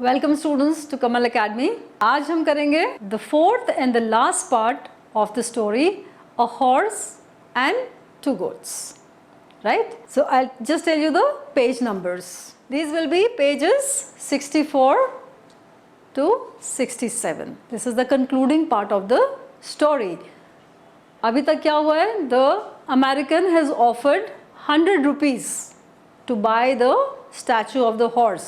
Welcome students to Kamal academy. आज हम करेंगे the fourth and the last part of the story a horse and two goats, right? So I just tell you the page numbers. These will be pages 64 to 67. This is the concluding part of the story. अभी तक क्या हुआ है? The American has offered 100 rupees to buy the statue of the horse.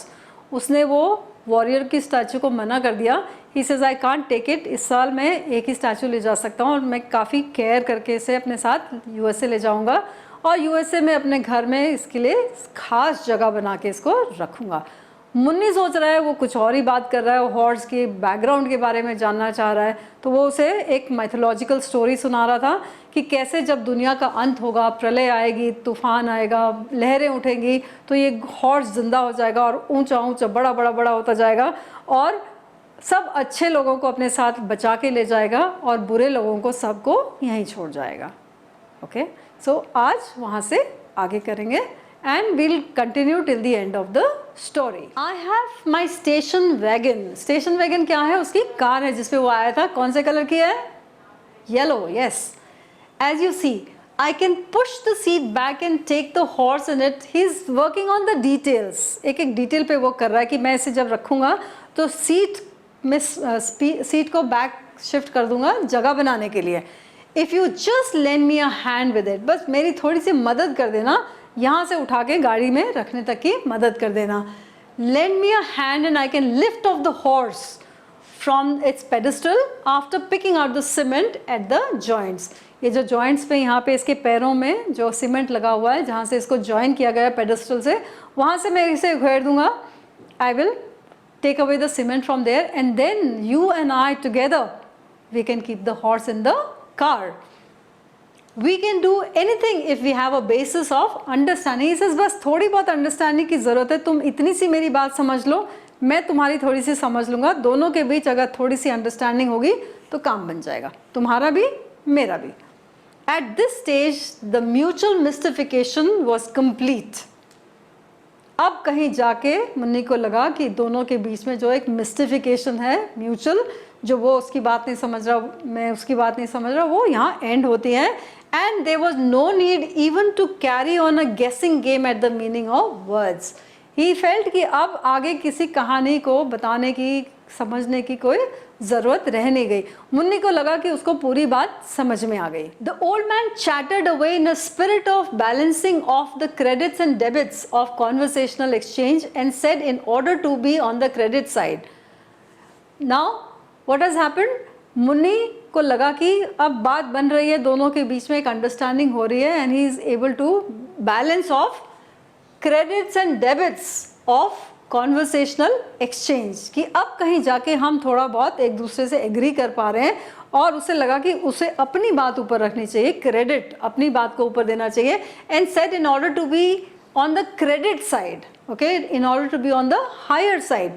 उसने वो warrior की statue को मना कर दिया. He says I can't take it. इस साल मैं एक ही स्टैचू ले जा सकता हूँ और मैं काफ़ी केयर करके इसे अपने साथ यूएसए ले जाऊँगा और यूएसए में अपने घर में इसके लिए खास जगह बना के इसको रखूँगा. मुन्नी सोच रहा है, वो कुछ और ही बात कर रहा है, वो हॉर्स के बैकग्राउंड के बारे में जानना चाह रहा है. तो वो उसे एक माइथोलॉजिकल स्टोरी सुना रहा था कि कैसे जब दुनिया का अंत होगा, प्रलय आएगी, तूफान आएगा, लहरें उठेंगी, तो ये हॉर्स जिंदा हो जाएगा और ऊंचा ऊंचा बड़ा बड़ा बड़ा होता जाएगा और सब अच्छे लोगों को अपने साथ बचा के ले जाएगा और बुरे लोगों को सबको यहीं छोड़ जाएगा. ओके, सो आज वहाँ से आगे करेंगे and we'll continue till the end of the story. I have my station wagon. Station wagon क्या है? उसकी कार है जिसपे वो आया था. कौन से कलर की है? Yellow. Yes. As you see, I can push the seat back and take the horse in it. He's working on the details. एक एक डिटेल पे वो कर रहा है कि मैं इसे जब रखूँगा तो सीट को बैक शिफ्ट कर दूँगा जगह बनाने के लिए. If you just lend me a hand with it, बस मेरी थोड़ी सी मदद कर देना, यहाँ से उठा के गाड़ी में रखने तक की मदद कर देना. Lend me a hand and I can lift off the horse from its pedestal after picking out the cement at the joints. ये जो joints पे यहाँ पे इसके पैरों में जो सीमेंट लगा हुआ है, जहाँ से इसको join किया गया है pedestal से, वहाँ से मैं इसे उखेड़ दूँगा. I will take away the cement from there and then you and I together we can keep the horse in the car. We can do anything if we have a basis of understanding. He says बस थोड़ी बहुत understanding की ज़रूरत है. तुम इतनी सी मेरी बात समझ लो, मैं तुम्हारी थोड़ी सी समझ लूँगा. दोनों के बीच अगर थोड़ी सी अंडरस्टैंडिंग होगी तो काम बन जाएगा, तुम्हारा भी मेरा भी. At this stage the mutual mystification was complete. अब कहीं जाके मुन्नी को लगा कि दोनों के बीच में जो एक मिस्टिफिकेशन है म्यूचुअल, जो वो उसकी बात नहीं समझ रहा, मैं उसकी बात नहीं समझ रहा, वो यहाँ एंड होती है. And there was no need even to carry on a guessing game at the meaning of words. He felt कि अब आगे किसी कहानी को बताने की, समझने की कोई ज़रूरत रह नहीं गई. मुन्नी को लगा कि उसको पूरी बात समझ में आ गई. The old man chattered away in a spirit of balancing off the credits and debits of conversational exchange and said in order to be on the credit side. Now what has happened? Munni को लगा कि अब बात बन रही है, दोनों के बीच में एक अंडरस्टैंडिंग हो रही है and he is able to balance of credits and debits of conversational exchange. कि अब कहीं जाके हम थोड़ा बहुत एक दूसरे से एग्री कर पा रहे हैं और उसे लगा कि उसे अपनी बात ऊपर रखनी चाहिए, क्रेडिट अपनी बात को ऊपर देना चाहिए. And said in order to be on the credit side, okay, in order to be on the higher side.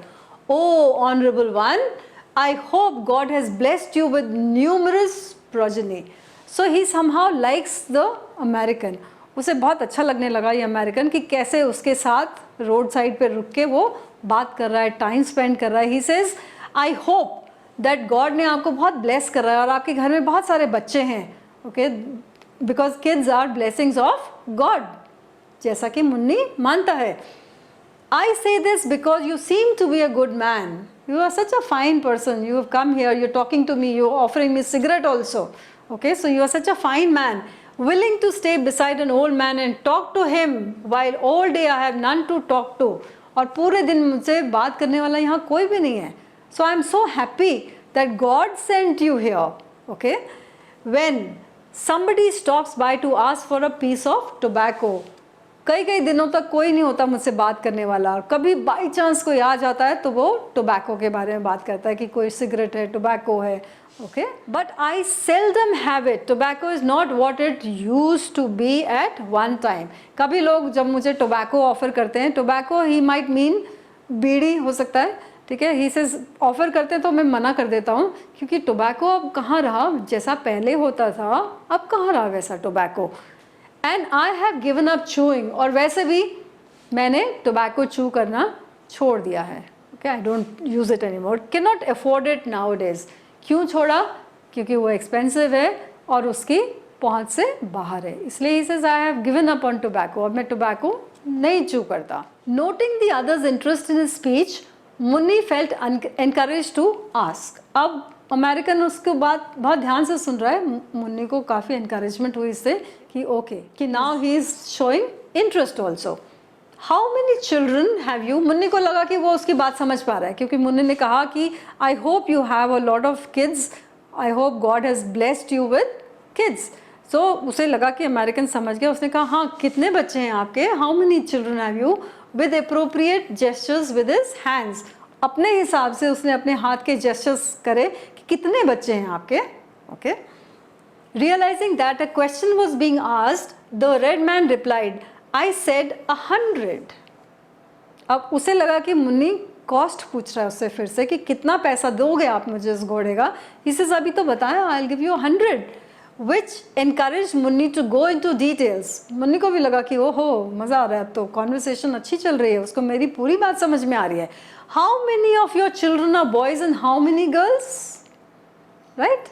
O honourable one, I hope God has blessed you with numerous progeny. So he somehow likes the American. उसे बहुत अच्छा लगने लगा ये American कि कैसे उसके साथ रोड साइड पे रुक के वो बात कर रहा है, टाइम स्पेंड कर रहा है. He says, I hope that God ने आपको बहुत ब्लेस कर रहा है और आपके घर में बहुत सारे बच्चे हैं, okay? Because kids are blessings of God, जैसा कि मुन्नी मानता है. I say this because you seem to be a good man. You are such a fine person. You have come here, you're talking to me, you're offering me cigarette also. Okay, so you are such a fine man, willing to stay beside an old man and talk to him while all day I have none to talk to. और पूरे दिन मुझसे बात करने वाला यहाँ कोई भी नहीं है. So I am so happy that God sent you here. Okay, when somebody stops by to ask for a piece of tobacco. कई कई दिनों तक कोई नहीं होता मुझसे बात करने वाला और कभी बाई चांस कोई आ जाता है तो वो टोबैको के बारे में बात करता है कि कोई सिगरेट है, टोबैको है. Okay, but I seldom have it. Tobacco is not what it used to be at one time. कभी लोग जब मुझे टोबैको ऑफर करते हैं, tobacco he might mean beedi हो सकता है, ठीक है, ही से ऑफर करते हैं तो मैं मना कर देता हूँ क्योंकि टोबैको अब कहाँ रहा, जैसा पहले होता था अब कहाँ रहा वैसा tobacco. And I have given up chewing, और वैसे भी मैंने टोबैको चू करना छोड़ दिया है. Okay, I don't use it any more, can not afford it now days. क्यों छोड़ा? क्योंकि वो एक्सपेंसिव है और उसकी पहुंच से बाहर है, इसलिए he says I have given up on tobacco. अब मैं टोबैको नहीं चू करता. Noting the others interest in speech, Munni felt encourage to ask. अब अमेरिकन उसके बाद बहुत ध्यान से सुन रहा है. मुन्नी को काफ़ी एनकरेजमेंट हुई इससे कि ओके, कि now he is showing interest also. How many children have you? Munni को लगा कि वो उसकी बात समझ पा रहा है, क्योंकि मुन्नी ने कहा कि I hope you have a lot of kids, I hope God has blessed you with kids. So उसे लगा कि अमेरिकन समझ गया. उसने कहा हाँ, कितने बच्चे हैं आपके? How many children have you? With appropriate gestures with his hands. अपने हिसाब से उसने अपने हाथ के जेस्चर्स करे कि कितने बच्चे हैं आपके. Okay. Realising that a question was being asked, the red man replied, I said 100. अब उसे लगा कि मुन्नी कॉस्ट पूछ रहा है उससे फिर से कि कितना पैसा दोगे आप मुझे इस घोड़े का. इसे अभी तो बताया, I will give you 100. Which encouraged Munni to go into details. Munni को भी लगा कि ओहो मज़ा आ रहा है, तो कॉन्वर्सेशन अच्छी चल रही है, उसको मेरी पूरी बात समझ में आ रही है. How many of your children are boys and how many girls? Right?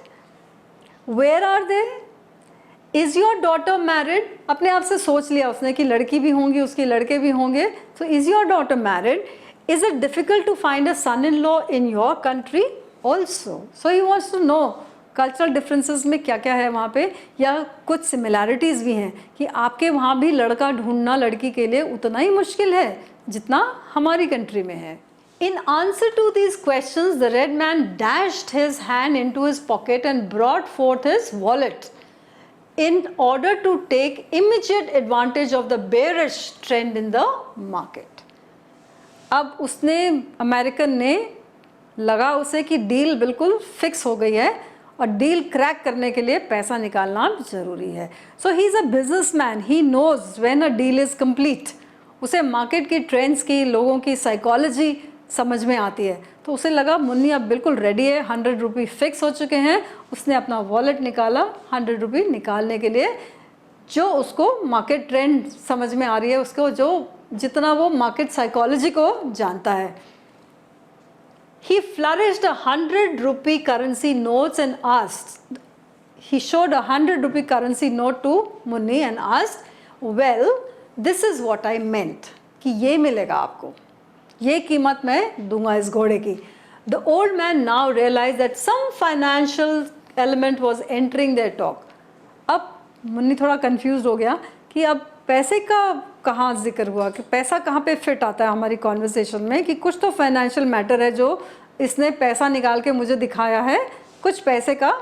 Where are they? Is your daughter married? अपने आप से सोच लिया उसने कि लड़की भी होंगी, उसके लड़के भी होंगे. So is your daughter married? Is it difficult to find a son-in-law in your country also? So he wants to know cultural differences में क्या क्या है वहाँ पे, या कुछ सिमिलैरिटीज़ भी हैं कि आपके वहाँ भी लड़का ढूंढना लड़की के लिए उतना ही मुश्किल है जितना हमारी कंट्री में है. In answer to these questions the red man dashed his hand into his pocket and brought forth his wallet in order to take immediate advantage of the bearish trend in the market. अब उसने, American ने लगा उसे कि deal बिल्कुल fix हो गई है और डील क्रैक करने के लिए पैसा निकालना ज़रूरी है. So he is a businessman, he knows when a deal is complete. उसे मार्केट की ट्रेंड्स की, लोगों की साइकोलॉजी समझ में आती है. तो उसे लगा मुन्नी अब बिल्कुल रेडी है, 100 रुपये फिक्स हो चुके हैं. उसने अपना वॉलेट निकाला 100 रुपये निकालने के लिए, जो उसको मार्केट ट्रेंड समझ में आ रही है, उसको जो जितना वो मार्केट साइकोलॉजी को जानता है. He flourished 100 rupee currency notes and asked, he showed 100 rupee currency note to Munni and asked, well, this is what I meant, कि ये मिलेगा आपको, ये कीमत मैं दूंगा इस घोड़े की. The old man now realized that some financial element was entering their talk. अब मुन्नी थोड़ा confused हो गया कि अब पैसे का कहाँ जिक्र हुआ, कि पैसा कहाँ पे फिट आता है हमारी कॉन्वर्सेशन में, कि कुछ तो फाइनेंशियल मैटर है जो इसने पैसा निकाल के मुझे दिखाया है, कुछ पैसे का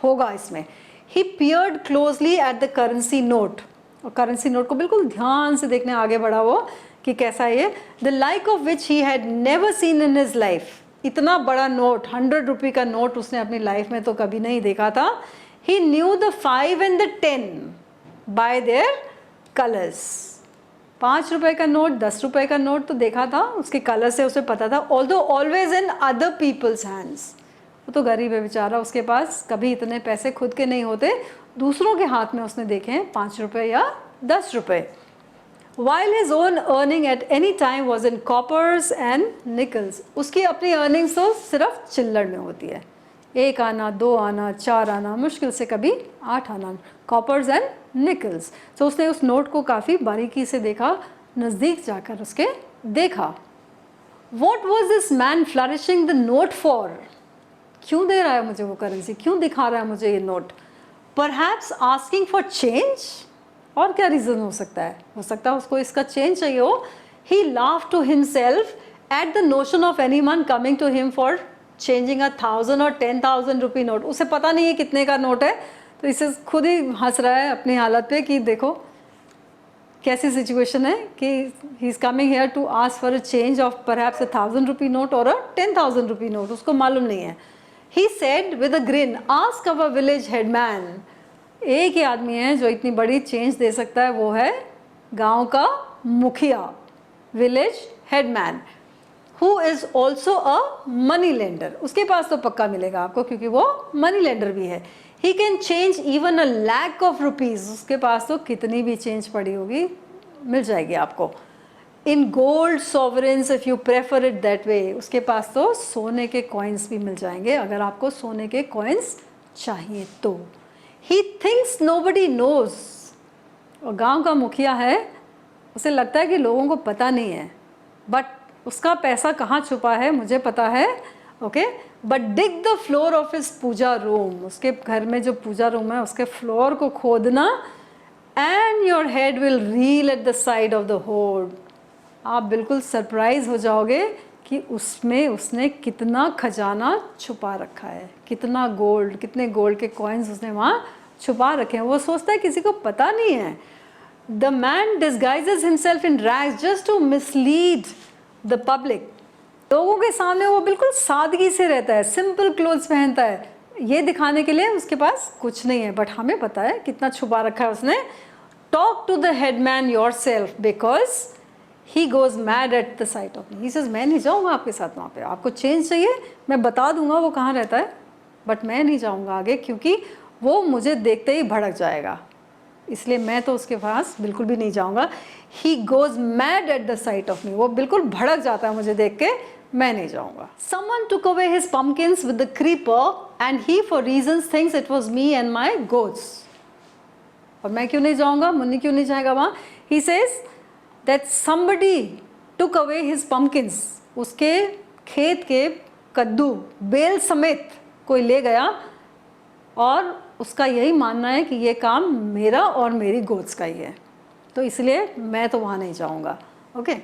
होगा इसमें. He peered closely at the currency note, और करेंसी नोट को बिल्कुल ध्यान से देखने आगे बढ़ा वो कि कैसा है ये. The like of which he had never seen in his life. इतना बड़ा नोट, 100 रुपये का नोट उसने अपनी लाइफ में तो कभी नहीं देखा था. He knew the 5 and the 10 by their colours. 5 रुपए का नोट, 10 रुपए का नोट तो देखा था, उसके कलर से उसे पता था. Although always in other people's hands. वो तो गरीब है बेचारा, उसके पास कभी इतने पैसे खुद के नहीं होते, दूसरों के हाथ में उसने देखे हैं 5 रुपए या 10 रुपए. While his own earning at any time was in coppers and nickels. उसकी अपनी अर्निंग्स तो सिर्फ चिल्लड़ में होती है, 1 आना, 2 आना, 4 आना, मुश्किल से कभी 8 आना. Coppers and nickels. तो उसने उस नोट को काफ़ी बारीकी से देखा, नज़दीक जाकर उसके देखा. What was this man flourishing the note for? क्यों दे रहा है मुझे वो करेंसी, क्यों दिखा रहा है मुझे ये note? Perhaps asking for change? और क्या रीज़न हो सकता है? हो सकता है उसको इसका चेंज चाहिए हो. He laughed to himself at the notion of anyone coming to him for changing 1,000 और 10,000 रुपये नोट. उसे पता नहीं है कितने का नोट है, तो इसे खुद ही हंस रहा है अपनी हालत पे कि देखो कैसी सिचुएशन है कि he is coming here to ask for a change of perhaps 1,000 रुपये नोट और 10,000 रुपये नोट. उसको मालूम नहीं है. He said with a green, ask our village headman. एक ही आदमी है जो इतनी बड़ी चेंज दे सकता है, वो है गांव का मुखिया, village headman, who is also a money lender. उसके पास तो पक्का मिलेगा आपको क्योंकि वो मनी लेंडर भी है. He can change even a lakh of rupees, उसके पास तो कितनी भी चेंज पड़ी होगी मिल जाएगी आपको। In gold sovereigns if you prefer it that way, उसके पास तो सोने के कॉइन्स भी मिल जाएंगे अगर आपको सोने के कॉइन्स चाहिए तो। ही थिंक्स नोबडी नोज, और गांव का मुखिया है, उसे लगता है कि लोगों को पता नहीं है, बट उसका पैसा कहाँ छुपा है मुझे पता है। Okay, but dig the floor of his puja room, उसके घर में जो पूजा रूम है उसके फ्लोर को खोदना, and your head will reel at the side of the होड, आप बिल्कुल सरप्राइज हो जाओगे कि उसमें उसने कितना खजाना छुपा रखा है, कितना गोल्ड, कितने गोल्ड के कॉइन्स उसने वहाँ छुपा रखे हैं। वो सोचता है किसी को पता नहीं है। The man disguises himself in rags just to mislead the public, लोगों के सामने वो बिल्कुल सादगी से रहता है, सिंपल क्लोथ्स पहनता है, ये दिखाने के लिए उसके पास कुछ नहीं है, बट हमें पता है कितना छुपा रखा है उसने। Talk to the headman yourself because he goes mad at the sight of me, he says मैं नहीं जाऊँगा आपके साथ वहाँ पे, आपको चेंज चाहिए मैं बता दूंगा वो कहाँ रहता है, बट मैं नहीं जाऊँगा आगे क्योंकि वो मुझे देखते ही भड़क जाएगा, इसलिए मैं तो उसके पास बिल्कुल भी नहीं जाऊँगा। ही goes mad at the sight of मी, वो बिल्कुल भड़क जाता है मुझे देख के, मैं नहीं जाऊँगा। Someone took away his pumpkins with the creeper and he for reasons thinks it was me and my goats, और मैं क्यों नहीं जाऊँगा, मुन्नी क्यों नहीं जाएगा वहाँ। He says that somebody took away his pumpkins, उसके खेत के कद्दू बेल समेत कोई ले गया, और उसका यही मानना है कि ये काम मेरा और मेरी गोट्स का ही है, तो इसलिए मैं तो वहाँ नहीं जाऊँगा। Okay,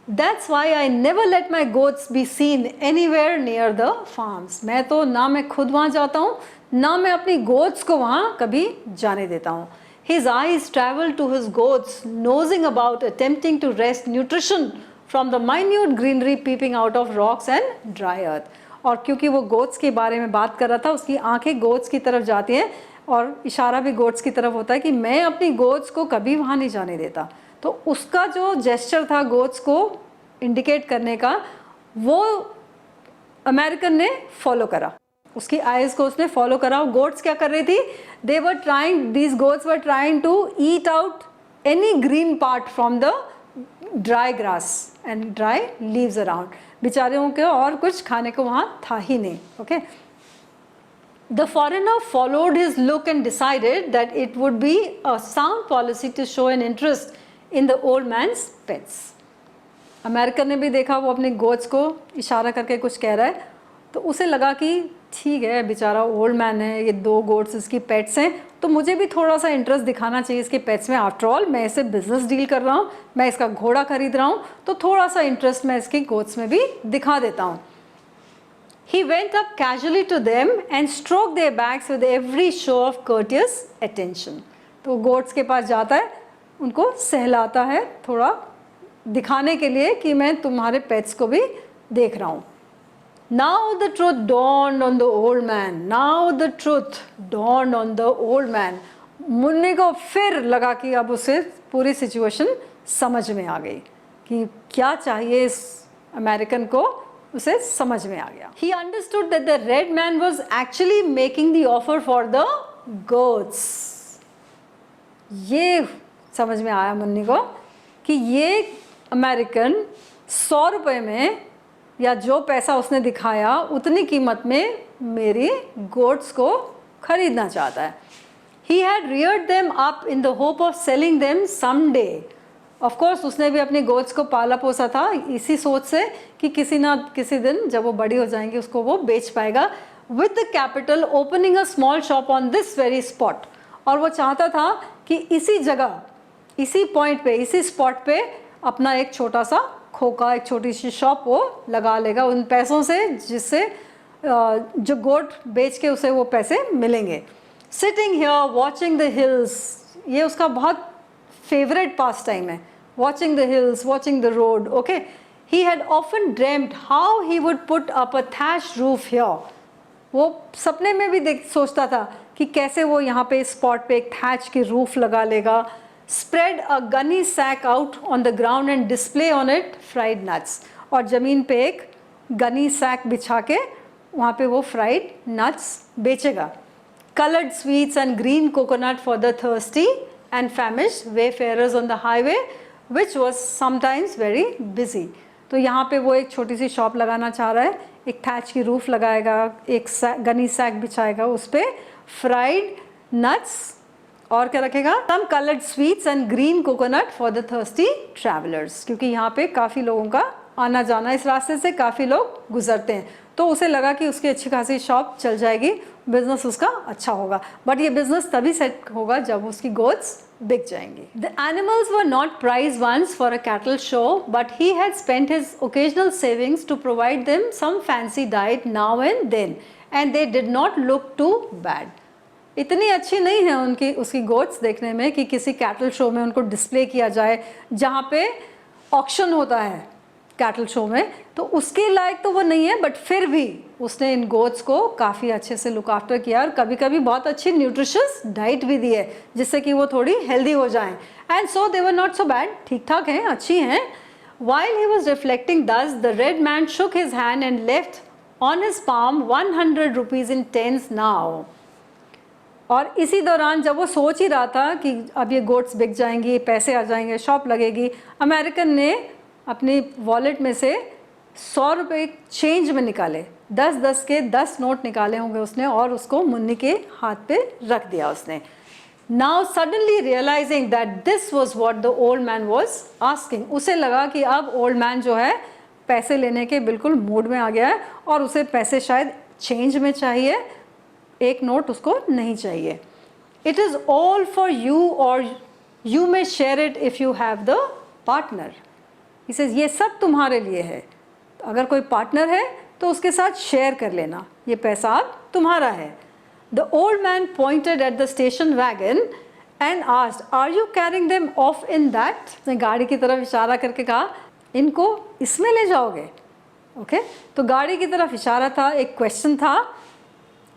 that's why I never let my goats be seen anywhere near the farms, मैं तो ना मैं खुद वहाँ जाता हूँ ना मैं अपनी गोट्स को वहाँ कभी जाने देता हूँ। His eyes travel to his goats, nosing about, attempting to wrest nutrition from the minute greenery peeping out of rocks and dry earth. और क्योंकि वो गोट्स के बारे में बात कर रहा था, उसकी आंखें गोट्स की तरफ जाती हैं और इशारा भी गोट्स की तरफ होता है कि मैं अपनी गोट्स को कभी वहाँ नहीं जाने देता। तो उसका जो जेस्चर था गोट्स को इंडिकेट करने का, वो अमेरिकन ने फॉलो करा, उसकी आइज़ को उसने फॉलो करा। गोट्स क्या कर रही थी, they were trying, these goats were trying to eat out any green part from the dry grass and dry leaves around, बेचारियों के और कुछ खाने को वहाँ था ही नहीं। Okay, the foreigner followed his look and decided that it would be a sound policy to show an interest in the old man's pets. American ने भी देखा वो अपने गोट्स को इशारा करके कुछ कह रहा है, तो उसे लगा कि ठीक है बेचारा ओल्ड मैन है, ये दो गोट्स इसकी पेट्स हैं, तो मुझे भी थोड़ा सा इंटरेस्ट दिखाना चाहिए इसके पेट्स में, आफ्टर ऑल मैं इसे बिजनेस डील कर रहा हूँ, मैं इसका घोड़ा खरीद रहा हूँ, तो थोड़ा सा इंटरेस्ट मैं इसकी गोट्स में भी दिखा देता हूँ। He went up casually to them and stroked their backs with every show of courteous attention. तो गोट्स के पास जाता है, उनको सहलाता है थोड़ा दिखाने के लिए कि मैं तुम्हारे पेट्स को भी देख रहा हूँ। Now the truth dawned on the old man. Now the truth dawned on the old man. Munni को फिर लगा कि अब उसे पूरी सिचुएशन समझ में आ गई कि क्या चाहिए इस अमेरिकन को, उसे समझ में आ गया। He understood that the red man was actually making the offer for the goats. ये समझ में आया मुन्नी को कि ये अमेरिकन 100 रुपये में या जो पैसा उसने दिखाया उतनी कीमत में मेरी गोट्स को खरीदना चाहता है। He had reared them up in the hope of selling them someday. Of course उसने भी अपनी गोट्स को पाला पोसा था इसी सोच से कि किसी ना किसी दिन जब वो बड़ी हो जाएंगी उसको वो बेच पाएगा। With the capital opening a small shop on this very spot. और वो चाहता था कि इसी जगह, इसी पॉइंट पे, इसी स्पॉट पे अपना एक छोटा सा खोका, एक छोटी सी शॉप वो लगा लेगा उन पैसों से जिससे जो गोट बेच के उसे वो पैसे मिलेंगे। Sitting here watching the hills, ये उसका बहुत फेवरेट पास टाइम है, watching the hills, watching the road. Okay, he had often dreamed how he would put up a thatch roof here. वो सपने में भी सोचता था कि कैसे वो यहाँ पे स्पॉट पे एक थैच की रूफ लगा लेगा। Spread a gunny sack out on the ground and display on it fried nuts. और ज़मीन पे एक गनी सैक बिछा के वहाँ पे वो फ्राइड नट्स बेचेगा। colored sweets and green coconut for the thirsty and famished wayfarers on the highway, which was sometimes very busy. तो यहाँ पे वो एक छोटी सी शॉप लगाना चाह रहा है, एक थैच की रूफ लगाएगा, एक गनी सैक बिछाएगा, उस पर फ्राइड नट्स और क्या रखेगा, some coloured sweets and green coconut for the thirsty travellers, क्योंकि यहाँ पे काफ़ी लोगों का आना जाना, इस रास्ते से काफ़ी लोग गुजरते हैं, तो उसे लगा कि उसकी अच्छी खासी शॉप चल जाएगी, बिजनेस उसका अच्छा होगा। बट ये बिजनेस तभी सेट होगा जब उसकी गोट्स बिक जाएंगी। The animals were not prized once for a cattle show, but he had spent his occasional savings to provide them some fancy diet now and then, and they did not look too bad. इतनी अच्छी नहीं है उनकी उसकी goats देखने में कि किसी कैटल शो में उनको डिस्प्ले किया जाए, जहाँ पे ऑक्शन होता है कैटल शो में, तो उसके लायक तो वो नहीं है, बट फिर भी उसने इन गोट्स को काफ़ी अच्छे से लुक आफ्टर किया और कभी कभी बहुत अच्छी न्यूट्रिशियस डाइट भी दी है जिससे कि वो थोड़ी हेल्दी हो जाएं। And so they were not so bad, ठीक ठाक हैं, अच्छी हैं। While he was reflecting thus, the red man shook his hand and left on his palm 100 rupees in tens now. और इसी दौरान जब वो सोच ही रहा था कि अब ये गोट्स बिक जाएंगी, पैसे आ जाएंगे, शॉप लगेगी, अमेरिकन ने अपनी वॉलेट में से 100 रुपये चेंज में निकाले, 10-10 के 10 नोट निकाले होंगे उसने और उसको मुन्नी के हाथ पे रख दिया उसने। Now suddenly realising that this was what the old man was asking, उसे लगा कि अब ओल्ड मैन जो है पैसे लेने के बिल्कुल मूड में आ गया है और उसे पैसे शायद चेंज में चाहिए, एक नोट उसको नहीं चाहिए। It is all for you और you may share it if you have the partner. इसे ये सब तुम्हारे लिए है, अगर कोई पार्टनर है तो उसके साथ शेयर कर लेना, ये पैसा अब तुम्हारा है। The old man pointed at the station wagon and asked, are you carrying them off in that? उसने गाड़ी की तरफ इशारा करके कहा, इनको इसमें ले जाओगे? ओके, तो गाड़ी की तरफ इशारा था, एक क्वेश्चन था।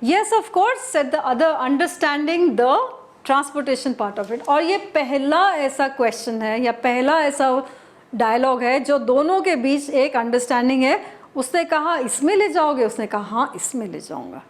Yes of course said the other, understanding the transportation part of it. और ये पहला ऐसा क्वेश्चन है या पहला ऐसा डायलॉग है जो दोनों के बीच एक अंडरस्टैंडिंग है। उसने कहा इसमें ले जाओगे, उसने कहा हाँ इसमें ले जाऊंगा।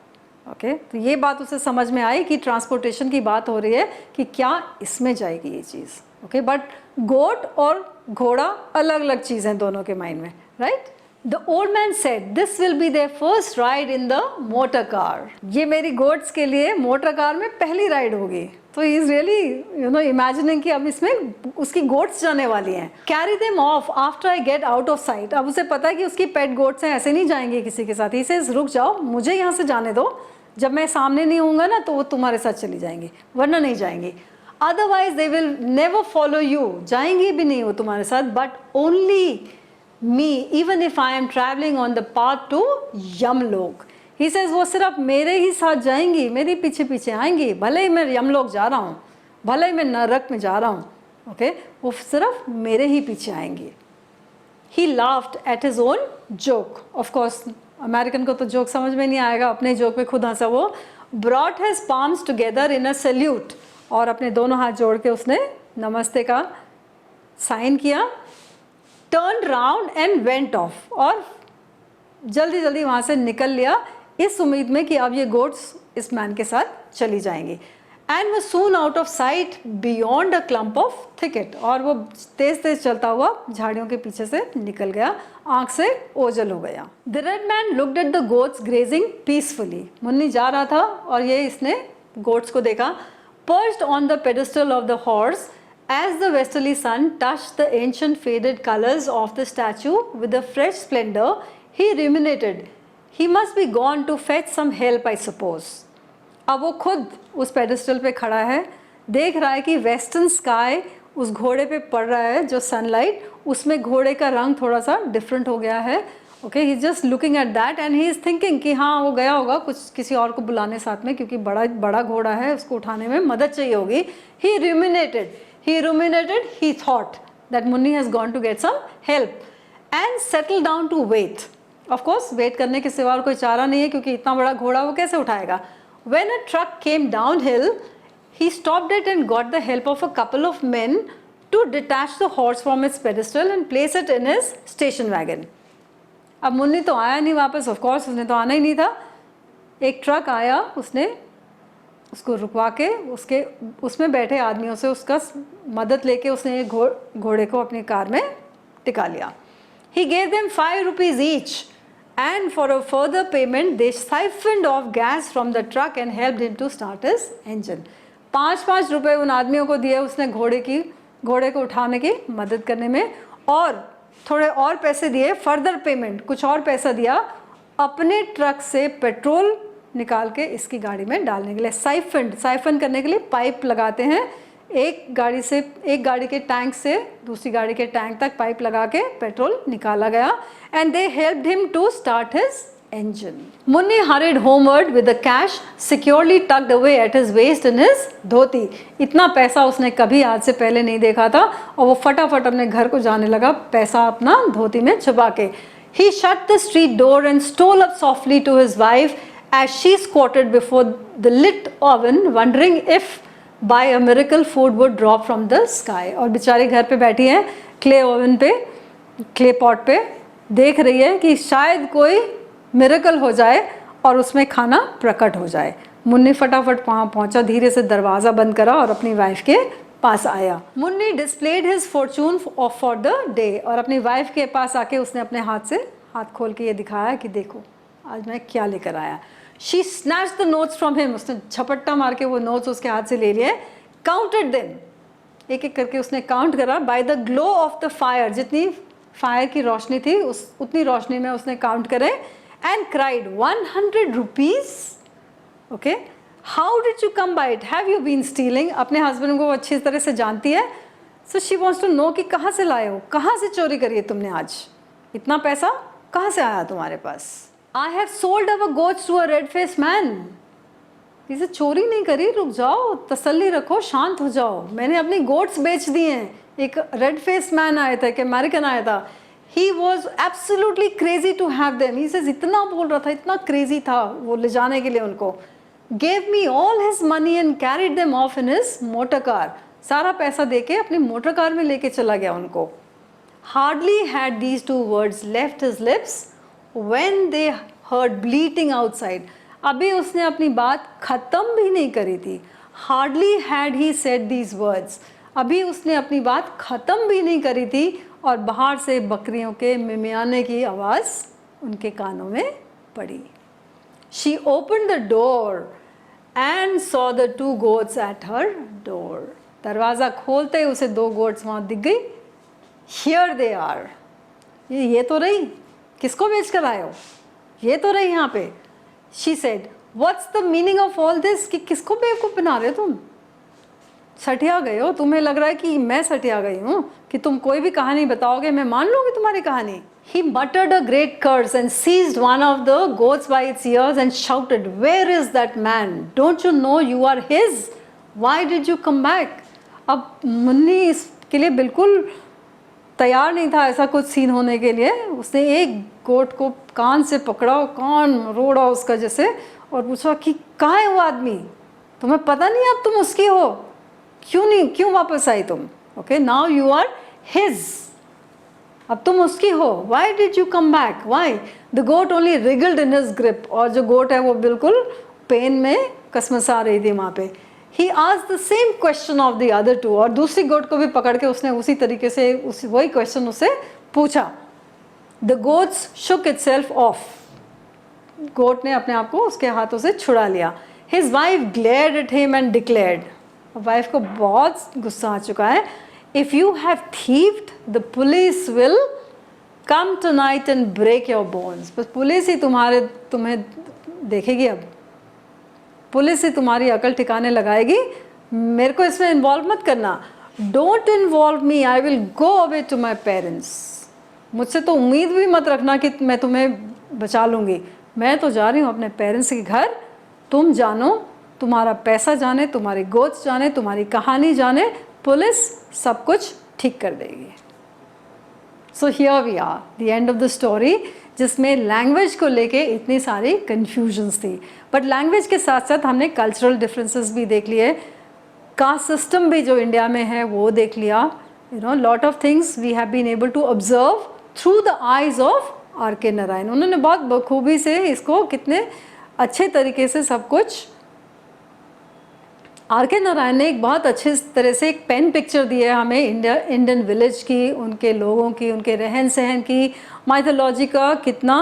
ओके, तो ये बात उसे समझ में आई कि ट्रांसपोर्टेशन की बात हो रही है कि क्या इसमें जाएगी ये चीज़। ओके, बट गोट और घोड़ा अलग अलग चीज़ हैं दोनों के माइंड में, right? The old man said this will be their first ride in the motor car. ये मेरी गोट्स के लिए मोटर कार में पहली राइड होगी। तो ही इज रियली इमेजिनिंग कि अब इसमें उसकी गोट्स जाने वाली हैं। Carry them of after I get out of site. अब उसे पता है कि उसकी पेट गोट्स हैं, ऐसे नहीं जाएंगे किसी के साथ। ही से रुक जाओ, मुझे यहाँ से जाने दो, जब मैं सामने नहीं होऊंगा ना तो वो तुम्हारे साथ चली जाएंगी, वरना नहीं जाएंगी। Otherwise they will never follow you, जाएंगी भी नहीं वो तुम्हारे साथ, but only me even if I am travelling on the path to Yamalok. He says वो सिर्फ मेरे ही साथ जाएंगी, मेरे पीछे पीछे आएंगी, भले ही मैं यमलोक जा रहा हूँ, भले ही मैं नरक में जा रहा हूँ। ओके, वो सिर्फ मेरे ही पीछे आएंगी। ही laughed at his own joke. Of course American को तो जोक समझ में नहीं आएगा, अपने जोक पे खुद हंसा वो। Brought his palms together in a salute, और अपने दोनों हाथ जोड़ के उसने नमस्ते का साइन किया। Turn round and went of, और जल्दी जल्दी वहाँ से निकल लिया इस उम्मीद में कि अब ये गोट्स इस मैन के साथ चली जाएंगी। एंड वो soon out of sight beyond a clump of thicket, और वो तेज तेज चलता हुआ झाड़ियों के पीछे से निकल गया, आंख से ओझल हो गया। The red man looked at the goats grazing peacefully. Munni जा रहा था और ये इसने गोट्स को देखा। Perched on the pedestal of the horse as the westerly sun touched the ancient faded colors of the statue with a fresh splendor, he ruminated, he must be gone to fetch some help, I suppose. अब वो खुद उस pedestal पे खड़ा है, देख रहा है कि वेस्टर्न स्काई उस घोड़े पे पड़ रहा है, जो सनलाइट, उसमें घोड़े का रंग थोड़ा सा डिफरेंट हो गया है। Okay, he is just looking at that and he is thinking कि हाँ वो गया होगा कुछ किसी और को बुलाने साथ में, क्योंकि बड़ा घोड़ा है, उसको उठाने में मदद चाहिए होगी। He ruminated, he thought that Munni has gone to get some help and settled down to wait. Of course, wait करने के सिवा और कोई चारा नहीं है, क्योंकि इतना बड़ा घोड़ा वो कैसे उठाएगा। When a truck came downhill, he stopped it and got the help of a couple of men to detach the horse from its pedestal and place it in his station wagon. अब मुन्नी तो आया नहीं वापस, of course उसने तो आना ही नहीं था। एक ट्रक आया, उसने उसको रुकवा के उसमें बैठे आदमियों से उसका मदद लेके उसने घोड़े को अपनी कार में टिका लिया। He gave them 5 rupees each, and for a further payment they siphoned off gas from the truck and helped him to start his engine. 5-5 रुपए उन आदमियों को दिए उसने घोड़े को उठाने की मदद करने में, और थोड़े और पैसे दिए, फर्दर पेमेंट कुछ और पैसा दिया अपने ट्रक से पेट्रोल निकाल के इसकी गाड़ी में डालने के लिए। साइफन करने के लिए पाइप लगाते हैं, एक गाड़ी के टैंक से दूसरी गाड़ी के टैंक तक पाइप लगा के पेट्रोल निकाला गया, and they helped him to start his engine. Munni hurried homeward with the cash securely tucked away at his waist in his धोती। इतना पैसा उसने कभी आज से पहले नहीं देखा था, और वो फटाफट अपने घर को जाने लगा, पैसा अपना धोती में छुपा के। He shut the street door and stole up softly to his wife as she squatted before the lit oven, wondering if by a miracle food would drop from the sky. और बेचारी घर पे बैठी है क्ले ओवन पे, clay pot पे, देख रही है कि शायद कोई मिरेकल हो जाए और उसमें खाना प्रकट हो जाए। मुन्नी फटाफट वहाँ पहुँचा, धीरे से दरवाज़ा बंद करा और अपनी वाइफ के पास आया। Munni displayed his Fortune for the day, और अपनी वाइफ के पास आके उसने अपने हाथ खोल के ये दिखाया कि देखो आज मैं क्या लेकर आया। She snatched the notes from him, उसने झपट्टा मार के वो नोट्स उसके हाथ से ले लिए। काउंटेड देम, एक एक करके उसने काउंट करा। By the glow of the fire, जितनी फायर की रोशनी थी उतनी रोशनी में उसने काउंट करे। And cried, 100 rupees? Okay, how did you come by it? Have you been stealing? अपने हस्बैंड को अच्छी तरह से जानती है, so she wants to know कि कहाँ से लाए हो, कहाँ से चोरी करी है तुमने आज, इतना पैसा कहाँ से आया तुम्हारे पास? I have sold our goats to a red-faced man. इसे चोरी नहीं करी, रुक जाओ, तसल्ली रखो, शांत हो जाओ, मैंने अपनी गोट्स बेच दी हैं। एक रेड-faced मैन आया था, एक अमेरिकन आया था, He was absolutely crazy to have them. He says इतना बोल रहा था, इतना crazy था वो ले जाने के लिए उनको। Gave me all his money and carried them off in his motor car. सारा पैसा देके अपनी मोटर कार में लेके चला गया उनको। Hardly had these 2 words left his lips when they heard bleating outside. अभी उसने अपनी बात ख़त्म भी नहीं करी थी। Hardly had he said these words. अभी उसने अपनी बात ख़त्म भी नहीं करी थी और बाहर से बकरियों के मिमियाने की आवाज़ उनके कानों में पड़ी। She opened the door and saw the 2 goats at her door. दरवाज़ा खोलते ही उसे 2 गोट्स वहाँ दिख गई। Here they are. ये तो रही, किसको बेच कर आए हो? ये तो रही यहाँ पे। She said, What's the meaning of all this? कि किसको बेवकूफ़ बना रहे हो तुम? सटिया गए हो, तुम्हें लग रहा है कि मैं सटिया गई हूँ कि तुम कोई भी कहानी बताओगे मैं मान लूँगी तुम्हारी कहानी। He muttered a great curse and seized one of the goats by its ears and shouted, Where is that man? Don't you know you are his? Why did you come back? अब मुन्नी इसके लिए बिल्कुल तैयार नहीं था ऐसा कुछ scene होने के लिए। उसने एक गोट को कान से पकड़ा, कान रोड़ा उसका जैसे, और पूछा कि कहाँ है वो आदमी? तुम्हें पता नहीं अब तुम उसकी हो? क्यों वापस आई तुम? Okay, now you are his, अब तुम उसकी हो। Why did you come back? Why? The goat only wriggled in his grip, और जो गोट है वो बिल्कुल पेन में कसमसा रही थी वहाँ पे। He asked the same question of the other 2, और दूसरी गोट को भी पकड़ के उसने उसी तरीके से वही क्वेश्चन उससे पूछा। The goats shook itself off, goat ने अपने आप को उसके हाथों से छुड़ा लिया। His wife glared at him and declared, wife को बहुत गुस्सा आ चुका है। If you have thieved the police will come tonight and break your bones. बस पुलिस ही तुम्हें देखेगी, अब पुलिस ही तुम्हारी अकल ठिकाने लगाएगी, मेरे को इसमें इन्वॉल्व मत करना। Don't involve me, I will go away to my parents. मुझसे तो उम्मीद भी मत रखना कि मैं तुम्हें बचा लूँगी, मैं तो जा रही हूँ अपने पेरेंट्स के घर। तुम जानो, तुम्हारा पैसा जाने, तुम्हारी गोद जाने, तुम्हारी कहानी जाने, पुलिस सब कुछ ठीक कर देगी। So here we are, the end of the story, जिसमें लैंग्वेज को लेके इतनी सारी कन्फ्यूजन्स थी। बट लैंग्वेज के साथ साथ हमने कल्चरल डिफरेंसेस भी देख लिए, कास्ट सिस्टम भी जो इंडिया में है वो देख लिया। You know, lot of things we have been able to observe through the eyes of R.K. Narayan. उन्होंने बहुत बखूबी से इसको कितने अच्छे तरीके से सब कुछ आर के नारायण ने एक बहुत अच्छे तरह से एक पेन पिक्चर दी है हमें इंडियन विलेज की, उनके लोगों की, उनके रहन सहन की, माइथोलॉजी का कितना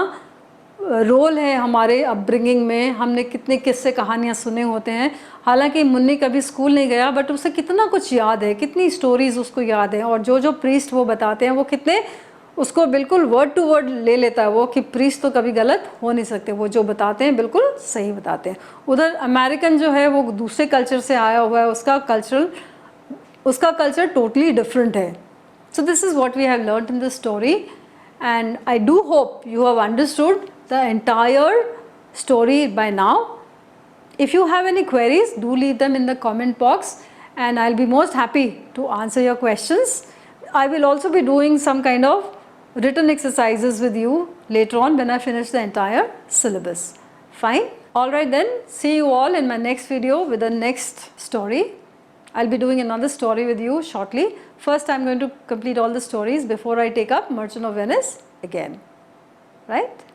रोल है हमारे अपब्रिंगिंग में। हमने कितने किस्से कहानियाँ सुने होते हैं, हालांकि मुन्नी कभी स्कूल नहीं गया, बट उसे कितना कुछ याद है, कितनी स्टोरीज़ उसको याद है। और जो जो प्रीस्ट वो बताते हैं वो कितने उसको बिल्कुल वर्ड टू वर्ड ले लेता है वो, कि प्रीस्ट तो कभी गलत हो नहीं सकते, वो जो बताते हैं बिल्कुल सही बताते हैं। उधर अमेरिकन जो है वो दूसरे कल्चर से आया हुआ है, उसका कल्चर टोटली डिफरेंट है। So this is what we have learned in this story, and I do hope you have understood the entire story by now. If you have any queries, do leave them in the comment box and I'll be most happy to answer your questions. I will also be doing some kind of written exercises with you later on when I finish the entire syllabus. Fine? Alright then, see you all in my next video with the next story. I'll be doing another story with you shortly. First I'm going to complete all the stories before I take up Merchant of Venice again. Right?